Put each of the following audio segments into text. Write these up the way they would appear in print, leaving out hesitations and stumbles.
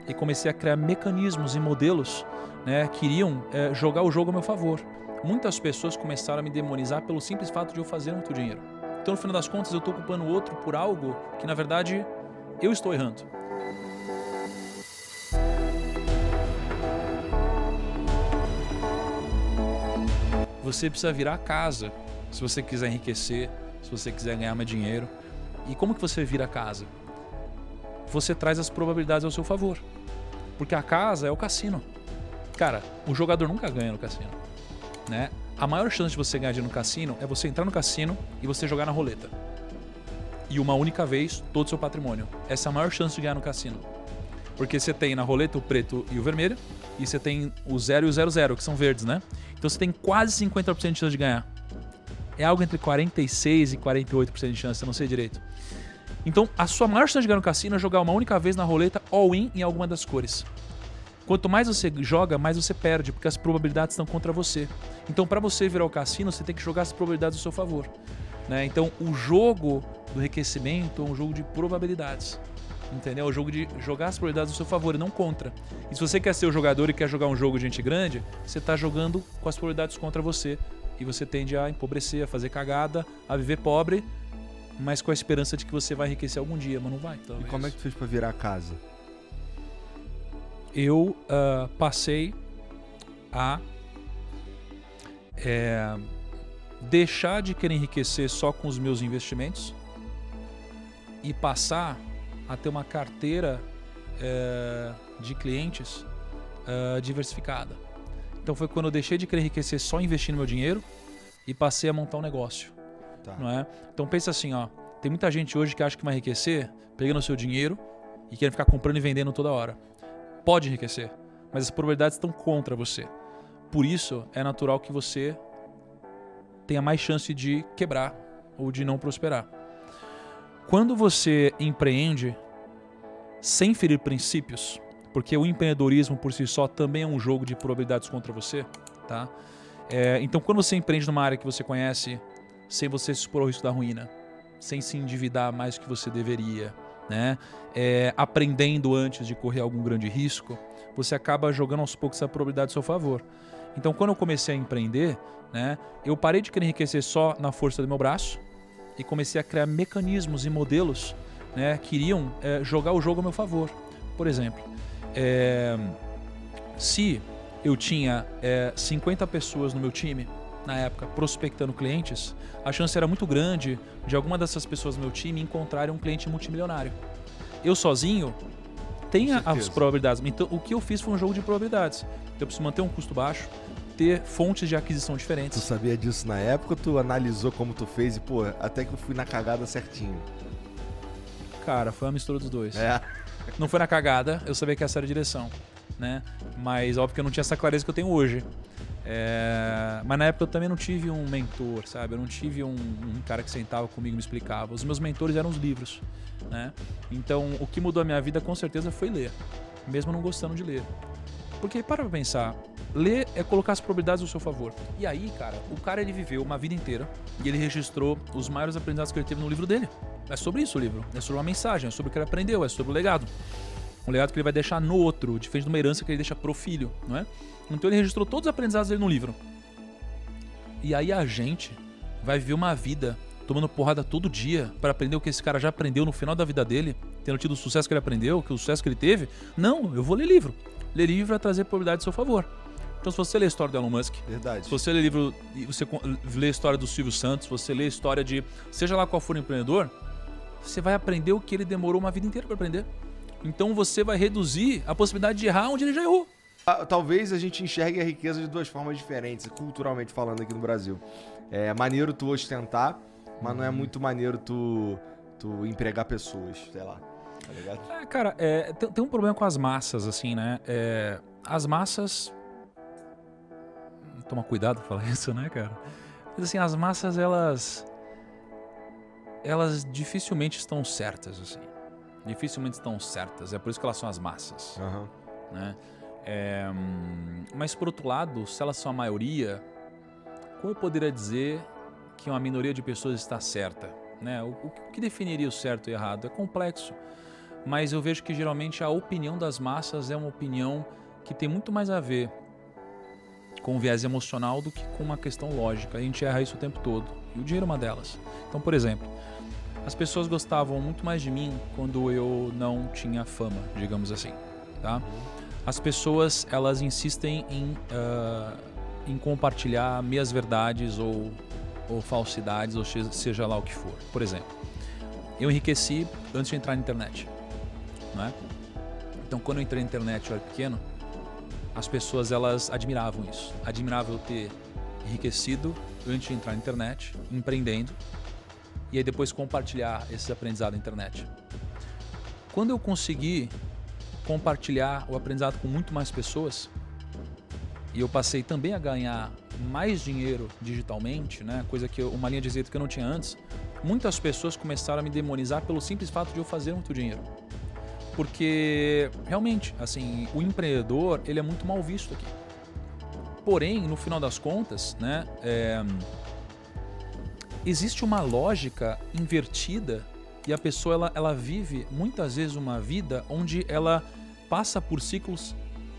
e comecei a criar mecanismos e modelos, né, que iriam jogar o jogo a meu favor. Muitas pessoas começaram a me demonizar pelo simples fato de eu fazer muito dinheiro. Então, no final das contas, eu estou culpando o outro por algo que, na verdade, eu estou errando. Você precisa virar a casa se você quiser enriquecer, se você quiser ganhar mais dinheiro. E como que você vira a casa? Você traz as probabilidades ao seu favor. Porque a casa é o cassino. Cara, o jogador nunca ganha no cassino, né? A maior chance de você ganhar dinheiro no cassino é você entrar no cassino e você jogar na roleta. E uma única vez, todo o seu patrimônio. Essa é a maior chance de ganhar no cassino. Porque você tem na roleta o preto e o vermelho, e você tem o 0 e o 00, que são verdes, né? Então você tem quase 50% de chance de ganhar. É algo entre 46% e 48% de chance, eu não sei direito. Então, a sua maior chance de ganhar no cassino é jogar uma única vez na roleta all-in em alguma das cores. Quanto mais você joga, mais você perde, porque as probabilidades estão contra você. Então, para você virar o cassino, você tem que jogar as probabilidades ao seu favor, né? Então, o jogo do enriquecimento é um jogo de probabilidades. Entendeu? É o jogo de jogar as probabilidades ao seu favor e não contra. E se você quer ser o jogador e quer jogar um jogo de gente grande, você está jogando com as probabilidades contra você. E você tende a empobrecer, a fazer cagada, a viver pobre, mas com a esperança de que você vai enriquecer algum dia, mas não vai. Talvez. E como é que tu fez pra virar a casa? Eu passei a deixar de querer enriquecer só com os meus investimentos e passar a ter uma carteira de clientes diversificada. Então foi quando eu deixei de querer enriquecer só investindo meu dinheiro e passei a montar um negócio. Tá. Não é? Então pensa assim, ó, tem muita gente hoje que acha que vai enriquecer pegando o seu dinheiro e querendo ficar comprando e vendendo toda hora. Pode enriquecer, mas as probabilidades estão contra você. Por isso é natural que você tenha mais chance de quebrar ou de não prosperar. Quando você empreende sem ferir princípios, porque o empreendedorismo por si só também é um jogo de probabilidades contra você, tá? Então quando você empreende numa área que você conhece, sem você se expor ao risco da ruína, sem se endividar mais do que você deveria, né? Aprendendo antes de correr algum grande risco, você acaba jogando aos poucos a probabilidade a seu favor. Então quando eu comecei a empreender, né, eu parei de querer enriquecer só na força do meu braço e comecei a criar mecanismos e modelos, né, que iriam jogar o jogo a meu favor. Por exemplo, se eu tinha 50 pessoas no meu time, na época, prospectando clientes, a chance era muito grande de alguma dessas pessoas no meu time encontrarem um cliente multimilionário. Eu sozinho tenho as probabilidades. Então, o que eu fiz foi um jogo de probabilidades. Eu preciso manter um custo baixo, ter fontes de aquisição diferentes. Tu sabia disso na época, tu analisou como tu fez e, pô, até que eu fui na cagada certinho. Cara, foi uma mistura dos dois. Não foi na cagada, eu sabia que essa era a direção, né? Mas óbvio que eu não tinha essa clareza que eu tenho hoje. Mas na época eu também não tive um mentor, sabe? Eu não tive um cara que sentava comigo e me explicava. Os meus mentores eram os livros, né? Então o que mudou a minha vida com certeza foi ler, mesmo não gostando de ler. Porque para pra pensar, ler é colocar as probabilidades ao seu favor. E aí, cara, o cara ele viveu uma vida inteira e ele registrou os maiores aprendizados que ele teve no livro dele. É sobre isso o livro, é sobre uma mensagem, é sobre o que ele aprendeu, é sobre o legado. Um legado que ele vai deixar no outro, diferente de uma herança que ele deixa pro filho, não é? Então ele registrou todos os aprendizados dele no livro. E aí a gente vai viver uma vida tomando porrada todo dia para aprender o que esse cara já aprendeu no final da vida dele, tendo tido o sucesso que ele aprendeu, que o sucesso que ele teve. Não, eu vou ler livro. Ler livro vai trazer probabilidade a seu favor. Então se você ler a história do Elon Musk, verdade. Se você ler livro e você ler a história do Silvio Santos, você ler a história de seja lá qual for o empreendedor, você vai aprender o que ele demorou uma vida inteira para aprender. Então você vai reduzir a possibilidade de errar onde ele já errou. Talvez a gente enxergue a riqueza de duas formas diferentes, culturalmente falando aqui no Brasil. É maneiro tu ostentar, mas não é muito maneiro tu empregar pessoas, sei lá, tá ligado? Cara, tem um problema com as massas, assim, né? As massas... Toma cuidado pra falar isso, né, cara? Mas assim, as massas, elas dificilmente estão certas, assim. Dificilmente estão certas, é por isso que elas são as massas, né? Mas por outro lado, se elas são a maioria, como eu poderia dizer que uma minoria de pessoas está certa, né? O que definiria o certo e errado? É complexo. mas eu vejo que geralmente a opinião das massas é uma opinião que tem muito mais a ver com um viés emocional do que com uma questão lógica. A gente erra isso o tempo todo. E o dinheiro é uma delas. Então, por exemplo, as pessoas gostavam muito mais de mim quando eu não tinha fama, digamos assim, tá? As pessoas, elas insistem em compartilhar meias verdades ou falsidades, ou seja lá o que for. Por exemplo, eu enriqueci antes de entrar na internet, não é? Então, quando eu entrei na internet, eu era pequeno, as pessoas, elas admiravam isso. Admiravam eu ter enriquecido antes de entrar na internet, empreendendo, e aí depois compartilhar esse aprendizado na internet. Quando eu consegui compartilhar o aprendizado com muito mais pessoas, e eu passei também a ganhar mais dinheiro digitalmente, né? Coisa que uma linha de receita que eu não tinha antes, muitas pessoas começaram a me demonizar pelo simples fato de eu fazer muito dinheiro. Porque, realmente, assim, o empreendedor, ele é muito mal visto aqui. Porém, no final das contas, né, existe uma lógica invertida e a pessoa, ela vive muitas vezes uma vida onde ela passa por ciclos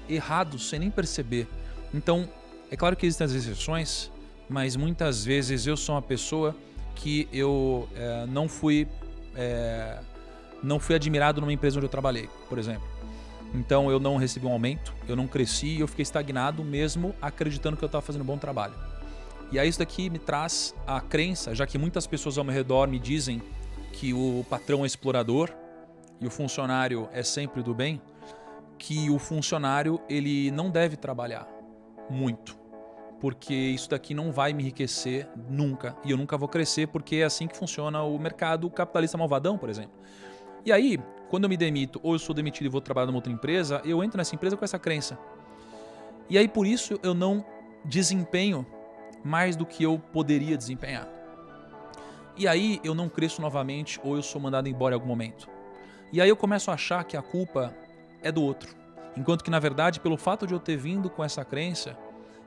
errados sem nem perceber. Então, é claro que existem as exceções, mas muitas vezes eu sou uma pessoa que eu não fui admirado numa empresa onde eu trabalhei, por exemplo. Então eu não recebi um aumento, eu não cresci e eu fiquei estagnado mesmo acreditando que eu estava fazendo um bom trabalho. E aí isso daqui me traz a crença, já que muitas pessoas ao meu redor me dizem que o patrão é explorador e o funcionário é sempre do bem, que o funcionário, ele não deve trabalhar muito, porque isso daqui não vai me enriquecer nunca e eu nunca vou crescer, porque é assim que funciona o mercado capitalista malvadão, por exemplo. E aí, quando eu me demito ou eu sou demitido e vou trabalhar numa outra empresa, eu entro nessa empresa com essa crença. E aí, por isso, eu não desempenho mais do que eu poderia desempenhar. E aí, eu não cresço novamente ou eu sou mandado embora em algum momento. E aí eu começo a achar que a culpa é do outro. Enquanto que, na verdade, pelo fato de eu ter vindo com essa crença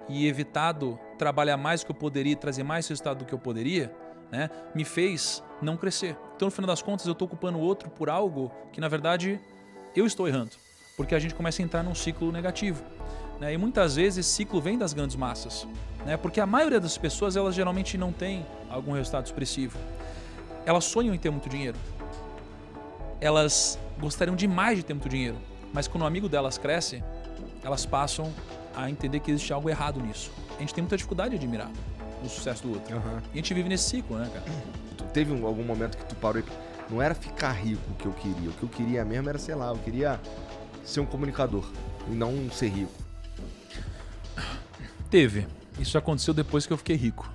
e evitado trabalhar mais do que eu poderia e trazer mais resultado do que eu poderia, né, me fez não crescer. Então, no final das contas, eu estou culpando o outro por algo que, na verdade, eu estou errando. Porque a gente começa a entrar num ciclo negativo, né? E muitas vezes esse ciclo vem das grandes massas, né? Porque a maioria das pessoas, elas geralmente não tem algum resultado expressivo. Elas sonham em ter muito dinheiro. Elas gostariam demais de ter muito dinheiro. Mas quando o amigo delas cresce, elas passam a entender que existe algo errado nisso. A gente tem muita dificuldade de admirar o sucesso do outro. E a gente vive nesse ciclo, né, cara? Tu teve algum momento que tu parou e... Não era ficar rico o que eu queria. O que eu queria mesmo era, sei lá, eu queria ser um comunicador e não ser rico. Teve. Isso aconteceu depois que eu fiquei rico.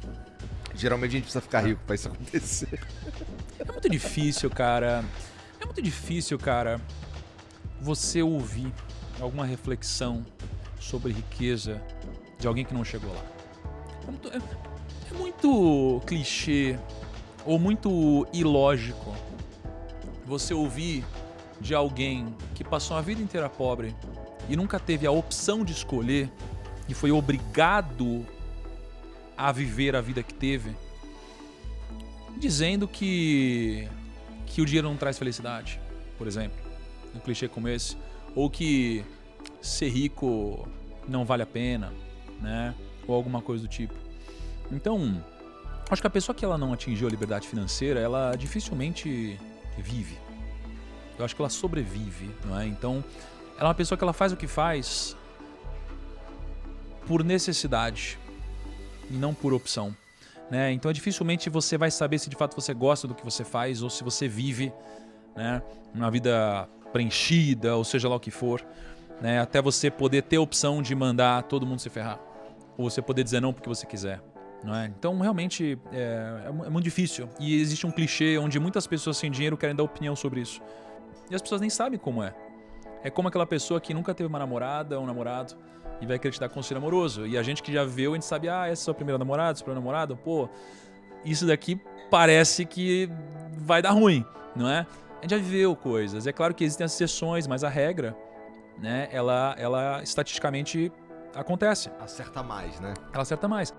Geralmente a gente precisa ficar rico pra isso acontecer. É muito difícil, cara. É muito difícil, cara, você ouvir alguma reflexão sobre riqueza de alguém que não chegou lá. É muito clichê ou muito ilógico você ouvir de alguém que passou a vida inteira pobre e nunca teve a opção de escolher e foi obrigado a viver a vida que teve, dizendo que o dinheiro não traz felicidade, por exemplo, um clichê como esse, ou que ser rico não vale a pena, né? Ou alguma coisa do tipo. Então, acho que a pessoa que ela não atingiu a liberdade financeira, ela dificilmente vive. Eu acho que ela sobrevive, não é? Então, ela é uma pessoa que ela faz o que faz por necessidade e não por opção, né? Então, dificilmente você vai saber se de fato você gosta do que você faz ou se você vive, né, uma vida preenchida, ou seja lá o que for, né, até você poder ter a opção de mandar todo mundo se ferrar, ou você poder dizer não porque você quiser, não é? Então, realmente, é muito difícil. E existe um clichê onde muitas pessoas sem dinheiro querem dar opinião sobre isso. E as pessoas nem sabem como é. É como aquela pessoa que nunca teve uma namorada ou um namorado e vai querer te dar conselho amoroso. E a gente que já viveu, a gente sabe, essa é a sua primeira namorada, sua primeira namorada, pô, isso daqui parece que vai dar ruim, não é? A gente já viveu coisas. É claro que existem as exceções, mas a regra, né, ela estatisticamente acontece. Acerta mais, né? Ela acerta mais.